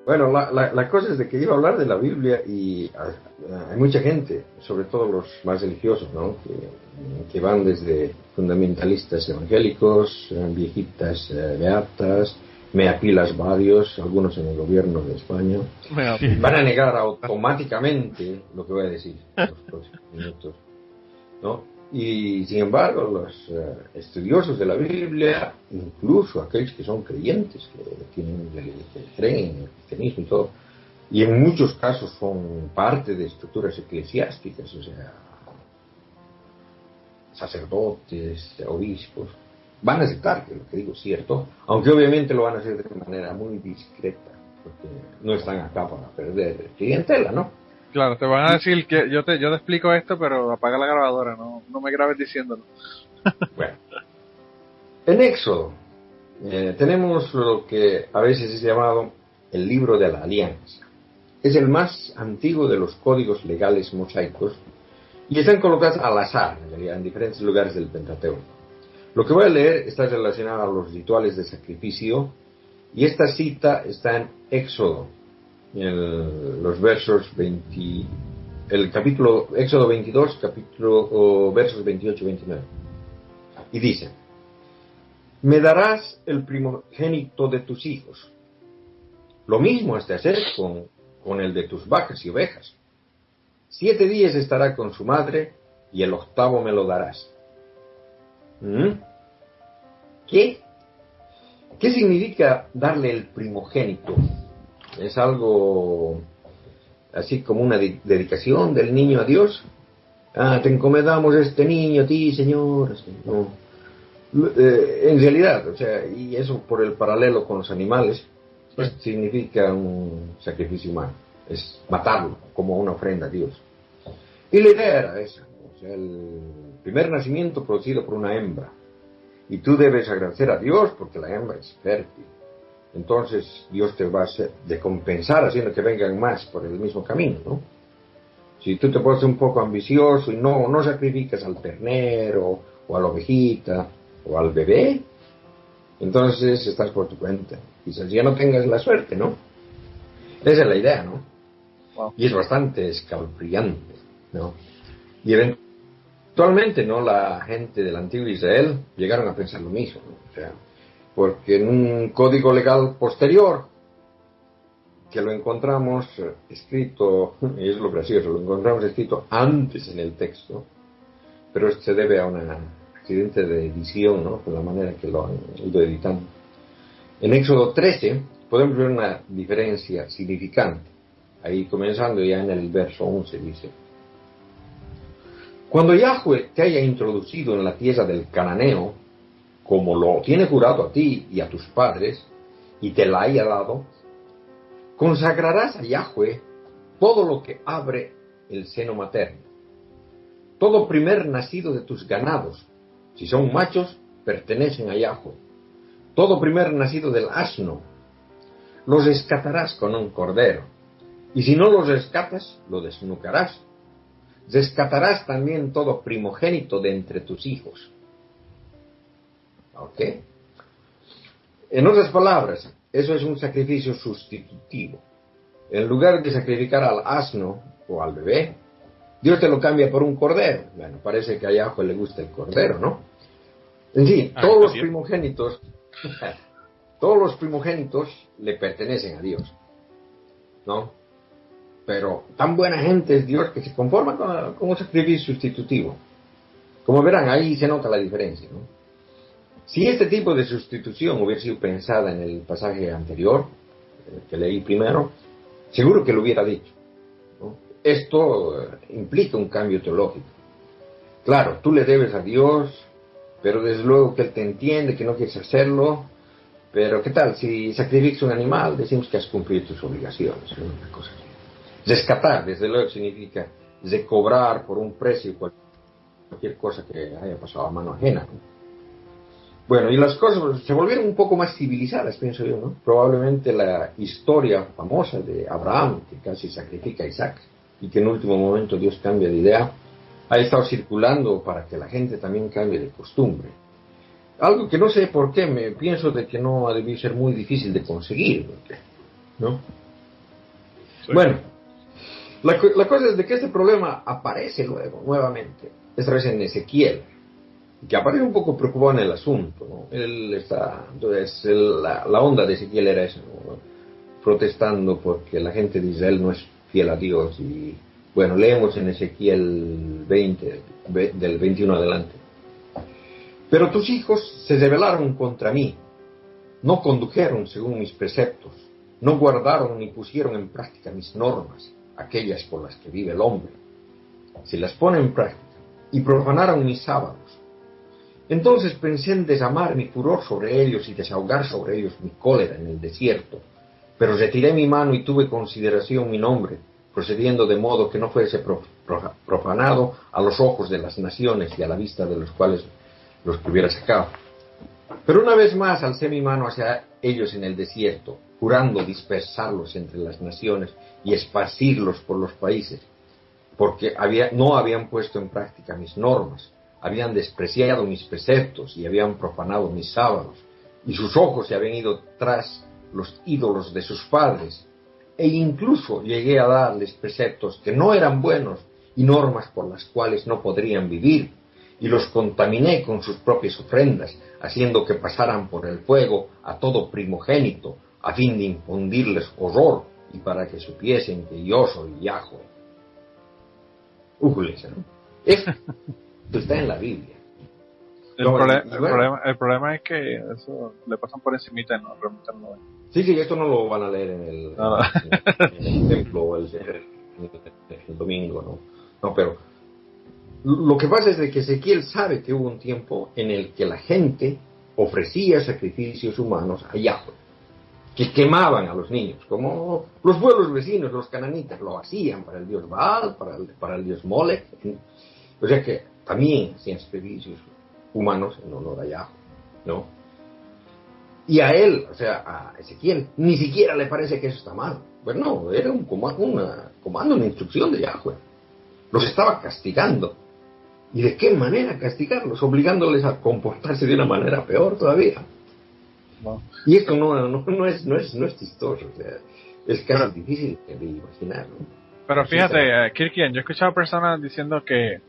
Bueno, la cosa es de que iba a hablar de la Biblia y hay mucha gente, sobre todo los más religiosos, ¿no? Que van desde fundamentalistas evangélicos, viejitas beatas, meapilas varios, algunos en el gobierno de España, van a negar automáticamente lo que voy a decir en los próximos minutos, ¿no? Y sin embargo, los estudiosos de la Biblia, incluso aquellos que son creyentes, que creen en el cristianismo y todo, y en muchos casos son parte de estructuras eclesiásticas, o sea, sacerdotes, obispos, van a aceptar que lo que digo es cierto, aunque obviamente lo van a hacer de manera muy discreta, porque no están acá para perder clientela, ¿no? Claro, te van a decir que yo te explico esto, pero apaga la grabadora, no me grabes diciéndolo. Bueno, en Éxodo tenemos lo que a veces es llamado el libro de la alianza. Es el más antiguo de los códigos legales mosaicos y están colocados al azar, en realidad, en diferentes lugares del Pentateuco. Lo que voy a leer está relacionado a los rituales de sacrificio y esta cita está en Éxodo, los versos 20, el capítulo Éxodo 22, versos 28 y 29. Y dice: me darás el primogénito de tus hijos. Lo mismo has de hacer con el de tus vacas y ovejas. 7 días estará con su madre y el 8º me lo darás. ¿Qué? ¿Qué significa darle el primogénito? ¿Es algo así como una dedicación del niño a Dios? Te encomendamos este niño a ti, Señor. No. En realidad, o sea, y eso por el paralelo con los animales, pues significa un sacrificio humano, es matarlo como una ofrenda a Dios. Y la idea era esa, o sea, el primer nacimiento producido por una hembra, y tú debes agradecer a Dios porque la hembra es fértil. Entonces Dios te va a de compensar haciendo que vengan más por el mismo camino, ¿no? Si tú te pones un poco ambicioso y no sacrificas al ternero o a la ovejita o al bebé, entonces estás por tu cuenta. Quizás ya no tengas la suerte, ¿no? Esa es la idea, ¿no? Wow. Y es bastante escalofriante, ¿no? Y eventualmente, ¿no? La gente del antiguo Israel llegaron a pensar lo mismo, ¿no? O sea, porque en un código legal posterior, que lo encontramos escrito, y es lo gracioso, lo encontramos escrito antes en el texto, pero esto se debe a un accidente de edición, ¿no? Con la manera que lo han ido editando. En Éxodo 13 podemos ver una diferencia significante. Ahí comenzando ya en el verso 11 dice: cuando Yahweh te haya introducido en la tierra del cananeo, como lo tiene jurado a ti y a tus padres, y te la haya dado, consagrarás a Yahweh todo lo que abre el seno materno. Todo primer nacido de tus ganados, si son machos, pertenecen a Yahweh. Todo primer nacido del asno, los rescatarás con un cordero. Y si no los rescatas, lo desnucarás. Rescatarás también todo primogénito de entre tus hijos. ¿Ok? En otras palabras, eso es un sacrificio sustitutivo. En lugar de sacrificar al asno o al bebé, Dios te lo cambia por un cordero. Bueno, parece que a Yahweh le gusta el cordero, ¿no? En fin, todos los primogénitos le pertenecen a Dios, ¿no? Pero tan buena gente es Dios que se conforma con un sacrificio sustitutivo. Como verán, ahí se nota la diferencia, ¿no? Si este tipo de sustitución hubiera sido pensada en el pasaje anterior, que leí primero, seguro que lo hubiera dicho, ¿no? Esto implica un cambio teológico. Claro, tú le debes a Dios, pero desde luego que Él te entiende, que no quieres hacerlo, pero ¿qué tal? Si sacrificas un animal, decimos que has cumplido tus obligaciones, ¿no? Una cosa así. Rescatar, desde luego, significa recobrar por un precio cualquier cosa que haya pasado a mano ajena, ¿no? Bueno, y las cosas se volvieron un poco más civilizadas, pienso yo, ¿no? Probablemente la historia famosa de Abraham, que casi sacrifica a Isaac, y que en último momento Dios cambia de idea, ha estado circulando para que la gente también cambie de costumbre. Algo que no sé por qué, me pienso de que no ha debido ser muy difícil de conseguir, ¿no? Sí. Bueno, la cosa es de que este problema aparece luego, nuevamente, esta vez en Ezequiel, que aparece un poco preocupado en el asunto, ¿no? Él está, entonces, la onda de Ezequiel era eso, ¿no? Protestando porque la gente de Israel no es fiel a Dios. Y bueno, leemos en Ezequiel 20, del 21 adelante. Pero tus hijos se rebelaron contra mí, no condujeron según mis preceptos, no guardaron ni pusieron en práctica mis normas, aquellas por las que vive el hombre. Si las pone en práctica, y profanaron mis sábados. Entonces pensé en desamar mi furor sobre ellos y desahogar sobre ellos mi cólera en el desierto. Pero retiré mi mano y tuve consideración mi nombre, procediendo de modo que no fuese profanado a los ojos de las naciones y a la vista de los cuales los que hubiera sacado. Pero una vez más alcé mi mano hacia ellos en el desierto, jurando dispersarlos entre las naciones y esparcirlos por los países, porque no habían puesto en práctica mis normas, habían despreciado mis preceptos y habían profanado mis sábados, y sus ojos se habían ido tras los ídolos de sus padres, e incluso llegué a darles preceptos que no eran buenos y normas por las cuales no podrían vivir, y los contaminé con sus propias ofrendas, haciendo que pasaran por el fuego a todo primogénito, a fin de infundirles horror y para que supiesen que yo soy Yahweh. ¿No? Esto está en la Biblia. El problema es que eso le pasan por encimita y no realmente no lo ven. Sí, esto no lo van a leer en el templo o el domingo, ¿no? No, pero lo que pasa es de que Ezequiel sabe que hubo un tiempo en el que la gente ofrecía sacrificios humanos a Yahweh, que quemaban a los niños, como los pueblos vecinos, los cananitas, lo hacían para el dios Baal, para el dios Molech. O sea que también hacían sacrificios humanos en honor a Yahweh, ¿no? Y a él, o sea, a Ezequiel, ni siquiera le parece que eso está mal. Pues no, era un comando, una instrucción de Yahweh. Los estaba castigando. ¿Y de qué manera castigarlos? Obligándoles a comportarse de una manera peor todavía. No. Y esto no es chistoso, o sea, es casi difícil de imaginar, ¿no? Pero fíjate, Kirkian, yo he escuchado personas diciendo que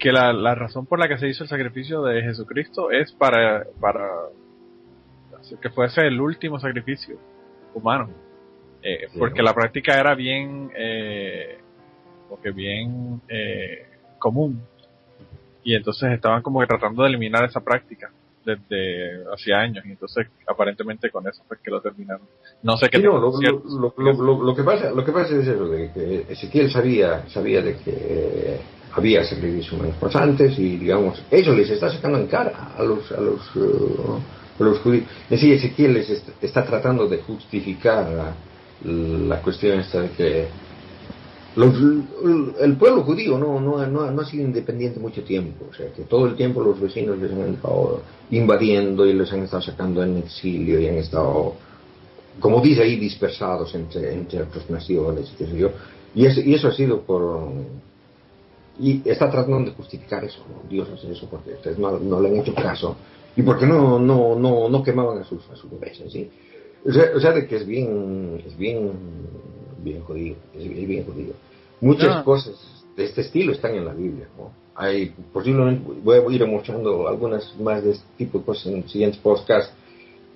la razón por la que se hizo el sacrificio de Jesucristo es para que fuese el último sacrificio humano, porque la práctica era bien común, y entonces estaban como que tratando de eliminar esa práctica desde hacía años, y entonces aparentemente con eso fue que lo terminaron. No sé qué. Sí, lo que pasa es eso, de que Ezequiel sabía de que había sacrificios humanos pasantes, y digamos eso les está sacando en cara a los judíos. Es decir, Ezequiel les está tratando de justificar la cuestión esta de que el pueblo judío no ha sido independiente mucho tiempo, o sea que todo el tiempo los vecinos les han estado invadiendo y les han estado sacando en exilio y han estado, como dice ahí, dispersados entre otras naciones, qué sé yo, y eso ha sido y está tratando de justificar eso, ¿no? Dios hace eso porque ustedes no le han hecho caso y porque no quemaban a sus bebés, ¿sí? O sea de que es bien jodido, es bien jodido. Muchas cosas de este estilo están en la Biblia, ¿no? Hay, posiblemente voy a ir mostrando algunas más de este tipo de cosas en los siguientes podcasts,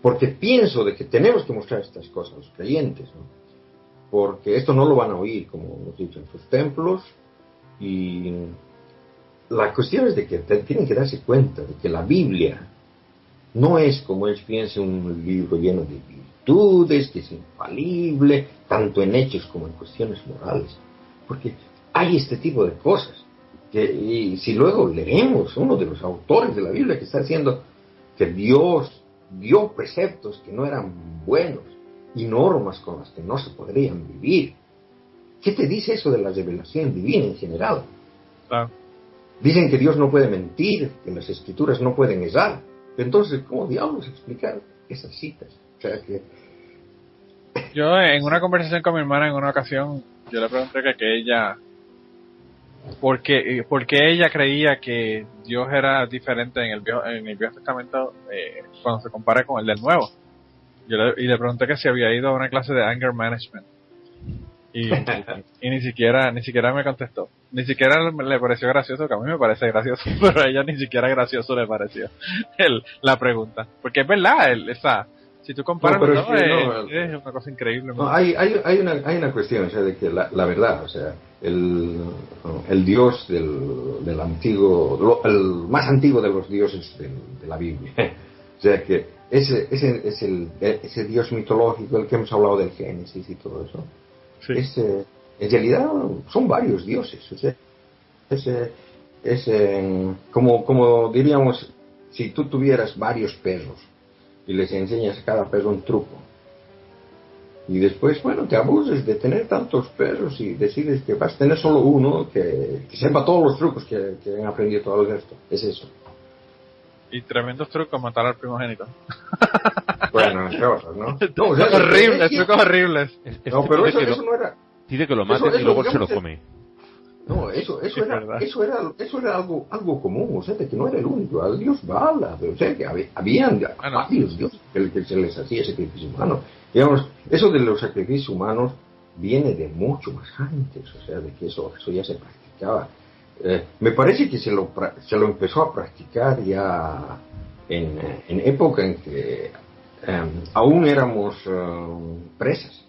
porque pienso de que tenemos que mostrar estas cosas a los creyentes, ¿no? Porque esto no lo van a oír, como hemos dicho, en sus templos, y la cuestión es de que tienen que darse cuenta de que la Biblia no es, como ellos piensan, un libro lleno de virtudes, que es infalible, tanto en hechos como en cuestiones morales, porque hay este tipo de cosas, y si luego leemos uno de los autores de la Biblia que está diciendo que Dios dio preceptos que no eran buenos y normas con las que no se podrían vivir, ¿qué te dice eso de la revelación divina en general? Dicen que Dios no puede mentir, que las escrituras no pueden errar. Entonces, ¿cómo diablos explicar esas citas? O sea que... Yo en una conversación con mi hermana en una ocasión, yo le pregunté que ella, porque ella creía que Dios era diferente en el Viejo Testamento cuando se compara con el del Nuevo. Y le pregunté que si había ido a una clase de anger management. Y ni siquiera me contestó. Ni siquiera le pareció gracioso, que a mí me parece gracioso, pero a ella ni siquiera gracioso le pareció la pregunta. Porque es verdad, si tú comparas los dos, es una cosa increíble. No, hay una cuestión, o sea, de que la verdad, o sea, el Dios del antiguo, el más antiguo de los dioses de la Biblia, o sea, que ese Dios mitológico, el que hemos hablado del Génesis y todo eso, sí. En realidad son varios dioses, o sea, como diríamos, si tú tuvieras varios perros y les enseñas a cada perro un truco, y después, bueno, te abuses de tener tantos perros y decides que vas a tener solo uno que sepa todos los trucos que han aprendido todo el resto. Es eso. Y tremendos trucos, matar al primogénito. Bueno, entre otros, ¿no? Trucos horribles. No, pero eso no era... Pide que lo maten y luego se lo come. No, eso era algo común, o sea, de que no era el único, al dios Bala, o sea, que habían varios dioses que se les hacía sacrificio humano. Digamos, eso de los sacrificios humanos viene de mucho más antes, o sea, de que eso ya se practicaba. Me parece que se lo empezó a practicar ya en época en que aún éramos presas.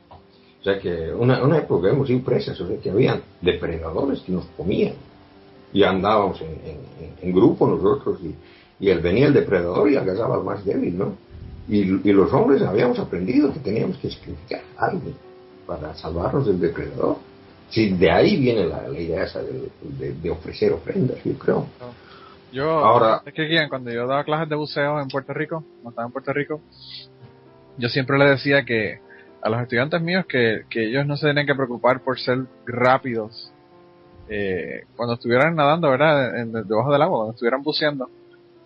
O sea que una época hemos sido presas, o sea que habían depredadores que nos comían. Y andábamos en grupo nosotros y él venía el depredador y agarraba al más débil, ¿no? Y los hombres habíamos aprendido que teníamos que sacrificar a alguien para salvarnos del depredador. Sí, de ahí viene la idea esa de ofrecer ofrendas, yo creo. Ahora, es que cuando yo daba clases de buceo en Puerto Rico, cuando estaba en Puerto Rico, yo siempre le decía que a los estudiantes míos que ellos no se tienen que preocupar por ser rápidos cuando estuvieran nadando, ¿verdad? Debajo del agua, cuando estuvieran buceando,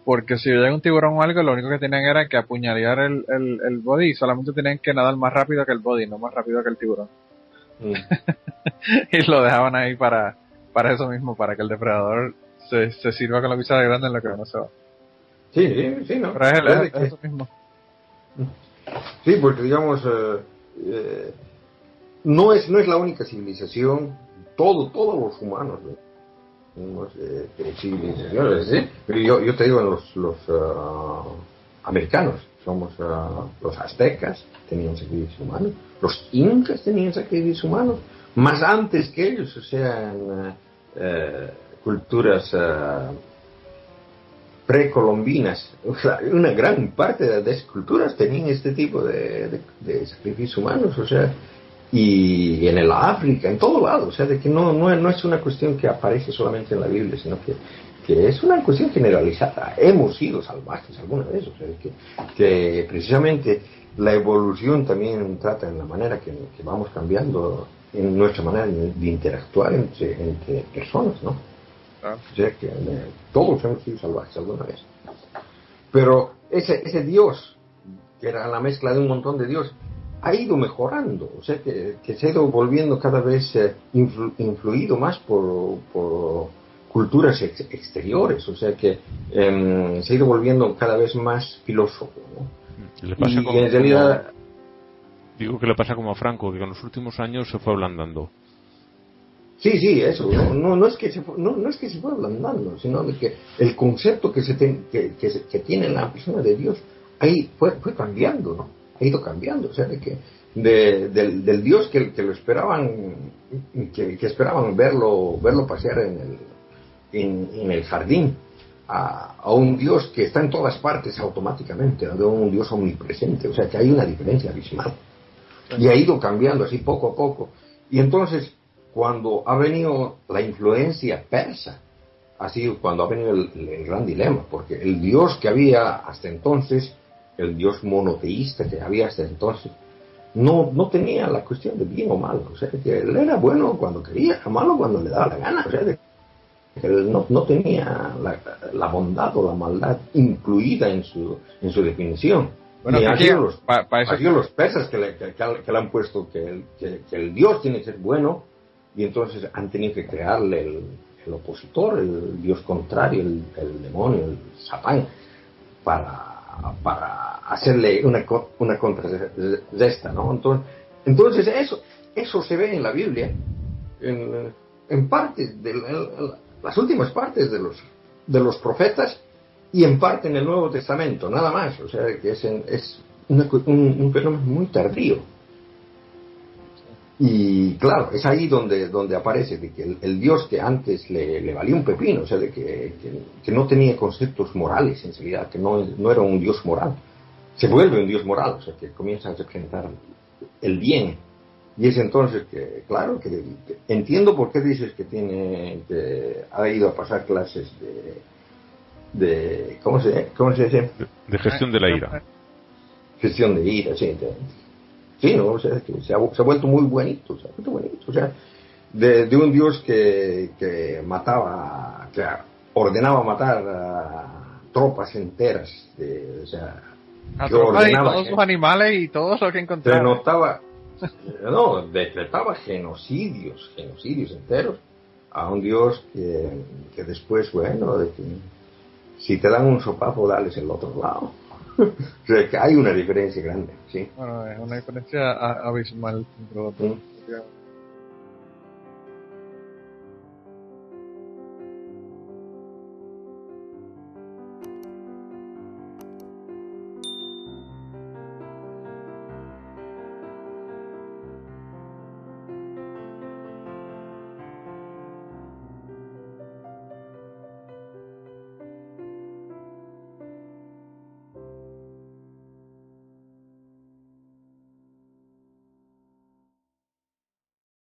porque si llega un tiburón o algo, lo único que tenían era que apuñalear el body y solamente tenían que nadar más rápido que el body, no más rápido que el tiburón. Y lo dejaban ahí para eso mismo, para que el depredador se sirva con la cuchara grande en lo que no se va. Sí, no. Pero es eso mismo. Sí, porque digamos, no es la única civilización, todos los humanos, civilizaciones, ¿sí? Pero yo te digo, los americanos, somos los aztecas, tenían sacrificios humanos, los incas tenían sacrificios humanos, más antes que ellos, o sea, culturas precolombinas, una gran parte de esas culturas tenían este tipo de sacrificios humanos, o sea, y en el África, en todo lado, o sea, de que no es una cuestión que aparece solamente en la Biblia, sino que es una cuestión generalizada. Hemos sido salvajes alguna vez, o sea, que precisamente la evolución también trata en la manera que vamos cambiando en nuestra manera de interactuar entre personas, ¿no? O sea que todos hemos sido salvajes alguna vez. Pero ese Dios, que era la mezcla de un montón de dioses, ha ido mejorando, o sea que se ha ido volviendo cada vez influido más por culturas exteriores, o sea que se ha ido volviendo cada vez más filósofo, ¿no? Le pasa en realidad... Digo que le pasa como a Franco, que con los últimos años se fue ablandando. Sí, eso, no es que se fue ablandando, sino de que el concepto que tiene la persona de Dios ahí fue cambiando, ¿no? Ha ido cambiando, o sea, de que del Dios que lo esperaban, que esperaban verlo pasear en el jardín, a un Dios que está en todas partes automáticamente, a un Dios omnipresente, o sea, que hay una diferencia abismal. Y ha ido cambiando así poco a poco. Y entonces, cuando ha venido la influencia persa, ha sido cuando ha venido el gran dilema, porque el Dios que había hasta entonces, el Dios monoteísta que había hasta entonces, no tenía la cuestión de bien o mal, o sea, que él era bueno cuando quería, malo cuando le daba la gana, o sea, que él no tenía la bondad o la maldad incluida en su definición. Bueno, y ha sido los persas que le han puesto que el Dios tiene que ser bueno, y entonces han tenido que crearle el opositor, el Dios contrario, el demonio, el Satán, para hacerle una contrarresta, ¿no? Entonces eso se ve en la Biblia, en partes, las últimas partes de los profetas, y en parte en el Nuevo Testamento, nada más. O sea, que es un fenómeno muy tardío. Y claro, es ahí donde aparece de que el Dios que antes le valía un pepino, o sea, de que no tenía conceptos morales enseguida, que no era un Dios moral, se vuelve un Dios moral, o sea, que comienza a representar el bien. Y es entonces que, claro, que entiendo por qué dices que ha ido a pasar clases de ¿cómo se dice? De gestión de la ira. Gestión de ira, sí. Sí, ¿no? O sea, que se ha vuelto muy bonito, o sea, de un Dios que mataba, que ordenaba matar a tropas enteras, o sea, a tropas y todos los animales y todo lo que encontraba. Decretaba genocidios enteros, a un Dios que después, bueno, de que si te dan un sopapo, dales el otro lado. O sea, que hay una diferencia grande, ¿sí? Bueno, es una diferencia abismal entre los dos.